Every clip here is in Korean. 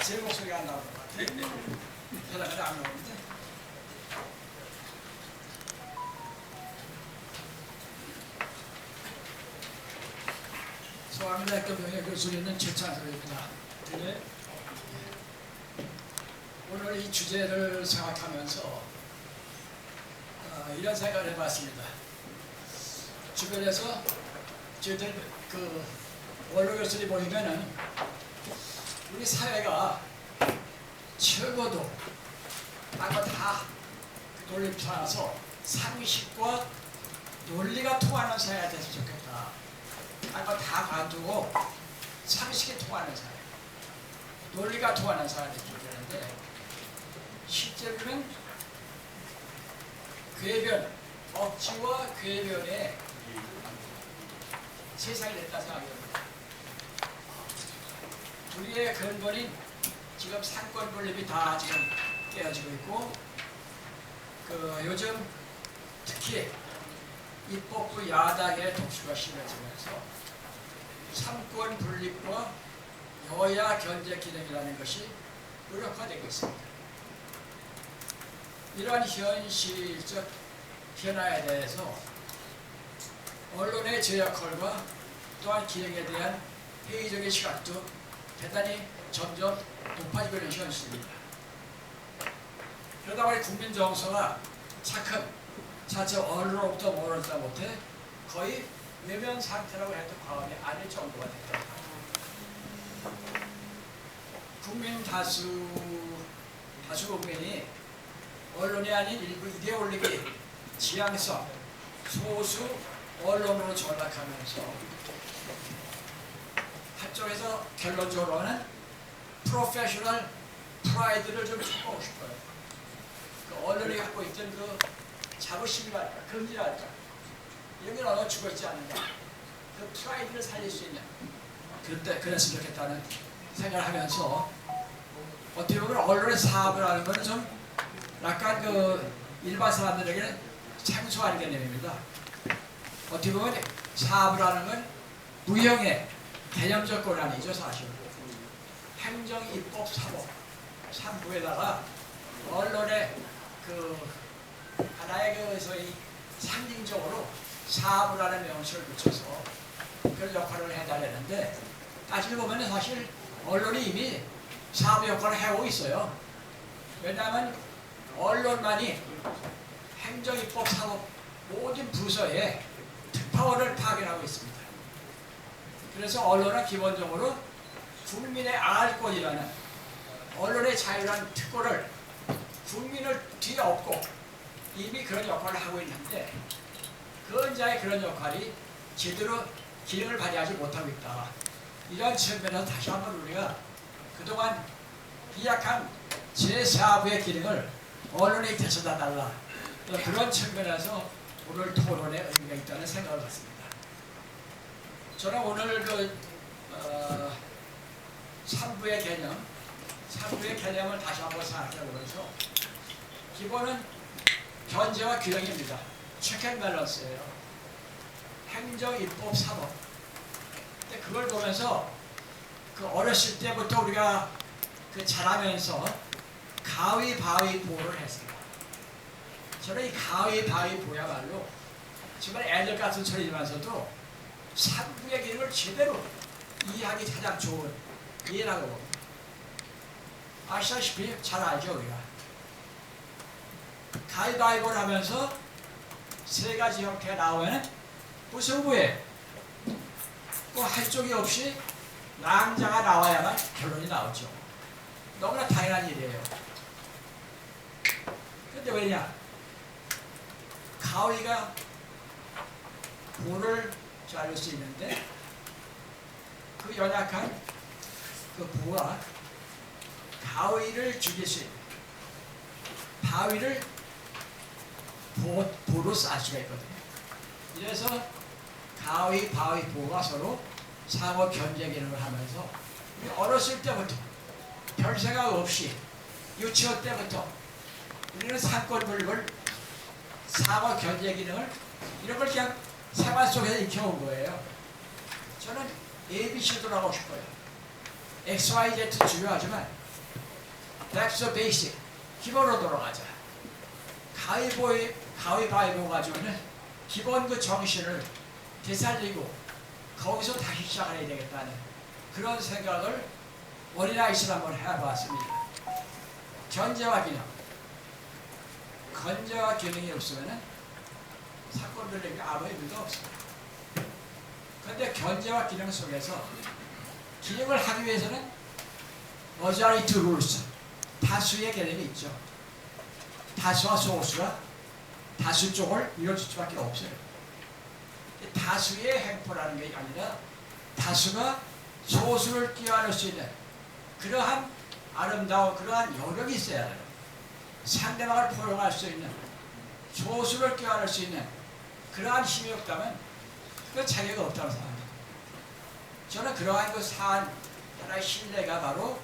제 목소리가 안 나오는 것 같아요. 대답이 안 나오는데. 소아미대학교 병역 교수님은 최찬석입니다. 네. 오늘 이 주제를 생각하면서 이런 생각을 해봤습니다. 주변에서 저희들 그 원로 교수들이 보이면은 우리 사회가 적어도 아까 다 논리 통해서 상식과 논리가 통하는 사회가 됐으면 좋겠다. 아까 다 가지고 상식이 통하는 사회, 논리가 통하는 사회가 됐으면 좋겠는데 실제로는 궤변, 억지와 궤변의 세상이 됐다 생각합니다. 우리의 근본인 지금 상권 분립이 다 지금 깨어지고 있고, 요즘 특히 입법부 야당의 독수가 심해지면서 삼권 분립과 여야 견제 기능이라는 것이 무력화되고 있습니다. 이러한 현실적 변화에 대해서 언론의 제 역할과 또한 기능에 대한 회의적인 시각도 대단히 점점 높아지고 있는 현실입니다. 그러다 보니 국민 정서가 차츰 언론으로부터 멀어지다 못해 거의 외면 상태라고 해도 과언이 아닐 정도가 됐다. 국민 다수 국민이 언론이 아닌 일부 이데올로기, 지향성, 소수 언론으로 전락하면서 한쪽에서 결론적으로는 프로페셔널 프라이드를 좀 찾고 싶어요. 그 언론이 갖고 있던 그 자부심이랄까, 금지랄까, 이런 게 어느 죽어 있지 않는가. 그 프라이드를 살릴 수 있는, 그랬으면 좋겠다는 생각을 하면서 어떻게 보면 언론의 사업을 하는 것은 좀 약간 그 일반 사람들에게는 생소한 개념입니다. 어떻게 보면 사업을 하는 건 무형의 개념적 권한이죠, 사실. 행정, 입법, 사법 3부에다가 언론의 하나의 소위 상징적으로 사업을 하는 명칭을 붙여서 그런 역할을 해달라는데, 따지고 보면 사실 언론이 이미 사업 역할을 해오고 있어요. 왜냐하면 언론만이 행정, 입법, 사법 모든 부서에 특파원을 파견하고 있습니다. 그래서 언론은 기본적으로 국민의 알권이라는 언론의 자유라는 특권을 국민을 뒤엎고 이미 그런 역할을 하고 있는데, 그 언자의 그런 역할이 제대로 기능을 발휘하지 못하고 있다. 이런 측면에서 다시 한번 우리가 그동안 비약한 제4부의 기능을 언론이 되찾아 달라. 그런 측면에서 오늘 토론에 의미가 있다는 생각을 갖습니다. 저는 오늘 3부의 개념을 다시 한번 생각해보면서 기본은 견제와 균형입니다. 체크앤밸런스예요. 행정, 입법, 사법. 근데 그걸 보면서 어렸을 때부터 우리가 자라면서 가위바위보를 했습니다. 저는 이 가위바위보야말로 정말 애들 같은 소리지만서도 3부의 기능을 제대로 이해하기 가장 좋은 이해라고 봅니다. 아시다시피 잘 알죠, 우리가. 가위바위보를 하면서 세 가지 형태가 나오면 무승부에 꼭 한쪽이 없이 낭자가 나와야만 결론이 나오죠. 너무나 당연한 일이에요. 근데 왜냐? 가위가 볼을 자를 수 있는데 그 연약한 그 보가 가위를 죽일 수 있는, 바위를 보로 쌀 수가 있거든요. 이래서 가위, 바위, 보가 서로 상호 견제 기능을 하면서 우리 어렸을 때부터 별 생각 없이 유치원 때부터 우리는 상권 분립을, 상호 견제 기능을 이런 걸 그냥 생활 속에서 익혀온 거예요. 저는 ABC도 하고 싶어요. X, Y, Z 중요하지만 That's the basic. 기본으로 돌아가자. 가위바위보 가지고는 기본 그 정신을 되살리고 거기서 다시 시작해야 되겠다는 그런 생각을 어린아이처럼 한번 해봤습니다. 견제와 기능. 견제와 기능이 없으면 사건 들리는 게 아무 의미가 없습니다. 그런데 견제와 기능 속에서 기능을 하기 위해서는 majority rules, 다수의 개념이 있죠. 다수와 소수가 다수 쪽을 이뤄줄 수밖에 없어요. 다수의 행포라는 게 아니라 다수가 소수를 끼워낼 수 있는 그러한 아름다운 그러한 여력이 있어야 해요. 상대방을 포용할 수 있는 소수를 끼워낼 수 있는 그러한 힘이 없다면 그 자격이 없다고 생각합니다. 저는 그러한 그 사안 하나의 신뢰가 바로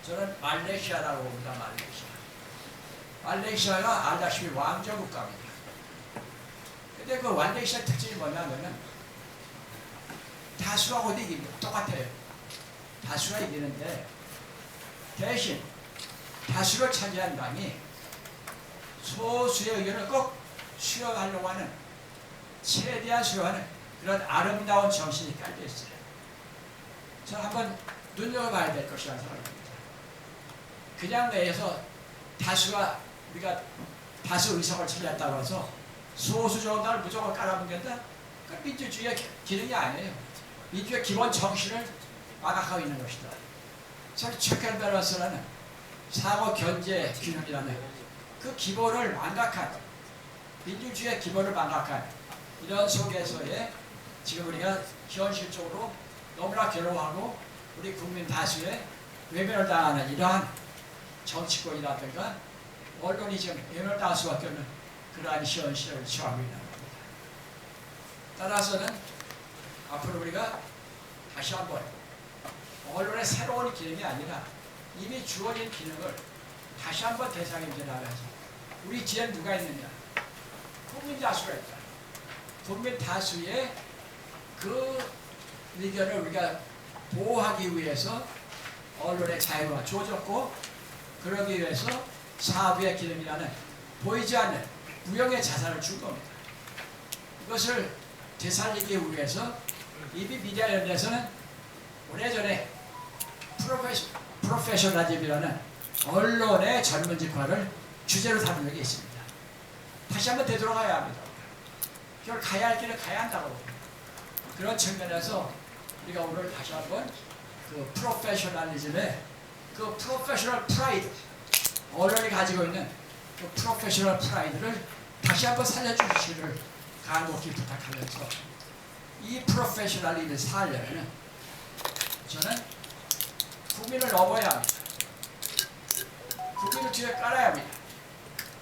저는 말레이시아라고 봅니다. 말레이시아가 알다시피 왕조 국가입니다. 근데 그 말레이시아 특징이 뭐냐면은 다수가 어디 이깁니까? 똑같아요. 다수가 이기는데 대신 다수를 차지한 당이 소수의 의견을 꼭 수용하려고 하는 최대한 수용하는 그런 아름다운 정신이 깔려 있어요. 저는 한번 눈여겨봐야 될 것이라는 생각입니다. 그냥 내에서 다수가 우리가 다수 의석을 차지했다고 해서 소수 정당을 무조건 깔아뭉갠다? 그 민주주의의 기능이 아니에요. 민주주의의 기본 정신을 망각하고 있는 것이다. 저는 체크 앤 밸런스라는 상호 견제 균형이라는 그 기본을 망각한 민주주의의 기본을 망각한 이런 속에서의 지금 우리가 현실적으로 너무나 괴로워하고 우리 국민 다수의 외면을 당하는 이러한 정치권이라든가 언론이 지금 외면을 당할 수밖에 없는 그러한 현실을 처하고 있는 겁니다. 따라서는 앞으로 우리가 다시 한번 언론의 새로운 기능이 아니라 이미 주어진 기능을 다시 한번 대상임대하면서 우리 뒤에 누가 있느냐? 국민 다수가 있다. 국민 다수의 그 의견을 우리가 보호하기 위해서 언론의 자유가 주어졌고 그러기 위해서 사부의 기능이라는 보이지 않는 무형의 자산을 준 겁니다. 이것을 되살리기 위해서 이미 미디어 연대에서는 오래전에 프로페셔널리즘이라는 언론의 전문직화를 주제로 다룬 적이 있습니다. 다시 한번 되돌아가야 합니다. 그걸 가야 할 길을 가야 한다고 봅니다. 그런 측면에서 우리가 오늘 다시 한번 그 프로페셔널리즘의 그 프로페셔널 프라이드, 언론이 가지고 있는 그 프로페셔널 프라이드를 다시 한번 살려주시기를 간곡히 부탁하면서 이 프로페셔널리즘을 살려면 저는 국민을 넘어야 합니다. 국민을 뒤에 깔아야 합니다.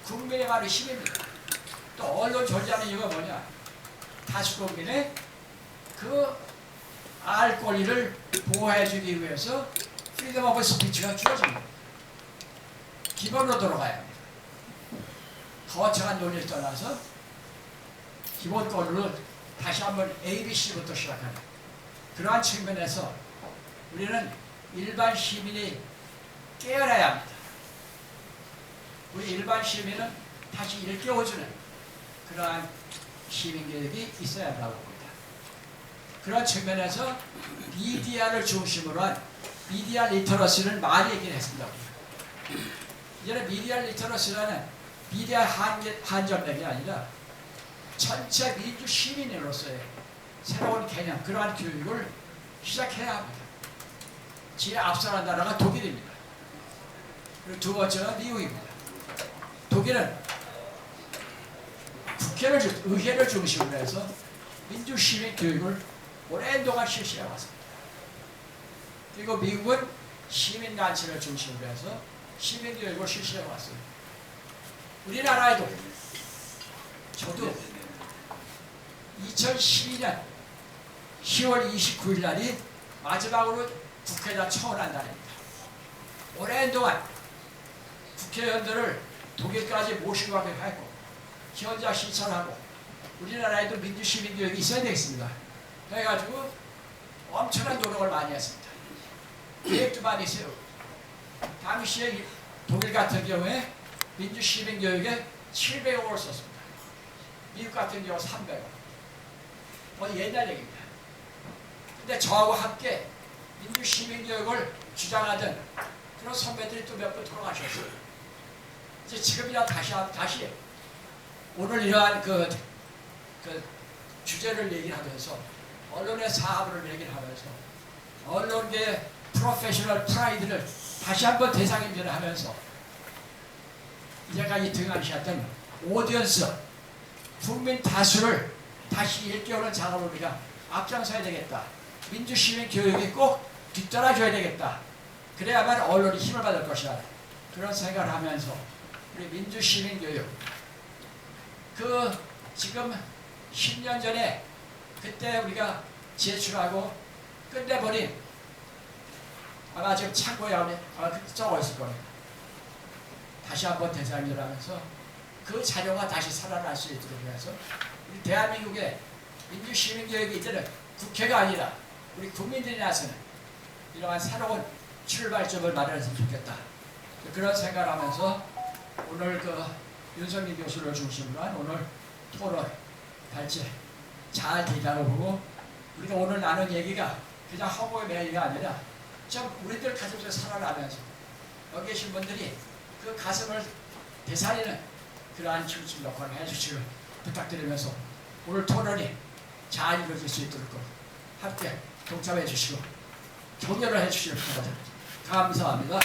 국민의 말이 힘입니다. 또 언론 존재하는 이유가 뭐냐? 다수 국민의 그 알 권리를 보호해주기 위해서 프리덤 오브 스피치가 주어집니다. 기본으로 돌아가야 합니다. 거창한 논리를 떠나서 기본 권리로 다시 한번 ABC부터 시작하는 그러한 측면에서 우리는 일반 시민이 깨어나야 합니다. 우리 일반 시민은 다시 일깨워주는 그러한 시민교육이 있어야 한다고 봅니다. 그런 측면에서 미디어를 중심으로 한 미디어 리터러시를 많이 얘기를 했습니다. 이제는 미디어 리터러시라는 미디어 한정된 아니라 전체 민주 시민으로서의 새로운 개념, 그러한 교육을 시작해야 합니다. 제일 앞서는 나라가 독일입니다. 그리고 두 번째가 미국입니다. 독일은 의회를 중심으로 해서 민주 시민 교육을 오랜 동안 실시해 왔습니다. 그리고 미국은 시민단체를 중심으로 해서 시민교육을 실시해 왔습니다. 우리나라에도 저도 2012년 10월 29일 날이 마지막으로 국회에다 청원한 날입니다. 오랜 동안 국회의원들을 독일까지 모시고 가기로 했고 현장 실천하고 우리나라에도 민주시민교육이 있어야 되겠습니다. 그래가지고 엄청난 노력을 많이 했습니다. 계획도 많이 세우고 당시에 독일 같은 경우에 민주시민교육에 700억을 썼습니다. 미국 같은 경우 300억. 옛날 얘기입니다. 근데 저하고 함께 민주시민교육을 주장하던 그런 선배들이 또 몇 분 돌아가셨어요. 이제 지금이라 다시 오늘 이러한 그 주제를 얘기를 하면서 언론의 사업을 얘기를 하면서 언론계의 프로페셔널 프라이드를 다시 한번 대상임전을 하면서 이제까지 등한시했던 오디언스 국민 다수를 다시 일깨우는 작업을 우리가 앞장서야 되겠다. 민주시민 교육이 꼭 뒤따라줘야 되겠다. 그래야만 언론이 힘을 받을 것이다. 그런 생각을 하면서 우리 민주시민 교육 지금 10년 전에 그때 우리가 제출하고 끝내버린 아마 지금 창고에 적어 있을 겁니다. 다시 한번 대상을 하면서 그 자료가 다시 살아날 수 있도록 해서 우리 대한민국의 민주시민교육이 이제는 국회가 아니라 우리 국민들이 나서는 이러한 새로운 출발점을 마련했으면 좋겠다. 그런 생각을 하면서 오늘 윤석민 교수를 중심으로 한 오늘 토론 발제 잘 되다고 보고 우리가 오늘 나눈 얘기가 그냥 허구의 얘기가 아니라 좀 우리들 가슴에서 살아나면서 여기 계신 분들이 그 가슴을 되살리는 그러한 중심 역할을 해주시길 부탁드리면서 오늘 토론이 잘 이루어질 수 있도록 함께 동참해 주시고 격려를 해 주시길 부탁드립니다. 감사합니다.